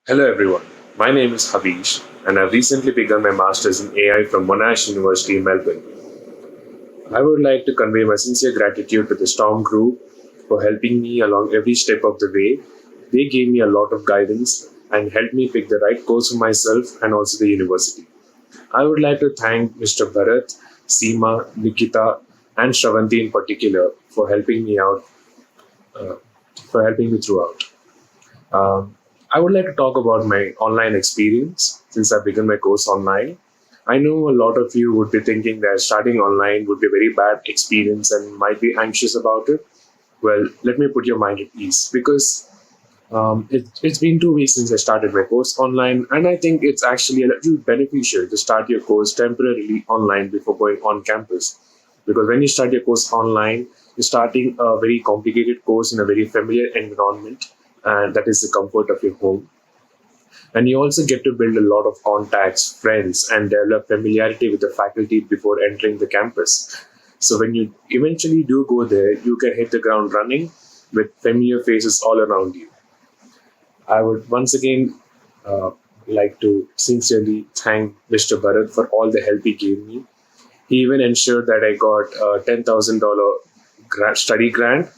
Hello everyone, my name is Havish and I've recently begun my Masters in AI from Monash University in Melbourne. I would like to convey my sincere gratitude to the Storm Group for helping me along every step of the way. They gave me a lot of guidance and helped me pick the right course for myself and also the university. I would like to thank Mr. Bharat, Seema, Nikita, and Shravanti in particular uh, for helping me throughout. Um, I would like to talk about my online experience since I began my course online. I know a lot of you would be thinking that starting online would be a very bad experience and might be anxious about it. Well, let me put your mind at ease because it's been 2 weeks since I started my course online, and I think it's actually a little beneficial to start your course temporarily online before going on campus. Because when you start your course online, you're starting a very complicated course in a very familiar environment, and that is the comfort of your home. And you also get to build a lot of contacts, friends, and develop familiarity with the faculty before entering the campus. So when you eventually do go there, you can hit the ground running with familiar faces all around you. I would once again uh, like to sincerely thank Mr. Bharat for all the help he gave me. He even ensured that I got a $10,000 study grant,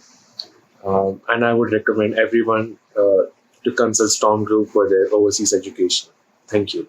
and I would recommend everyone to consult Storm Group for their overseas education. Thank you.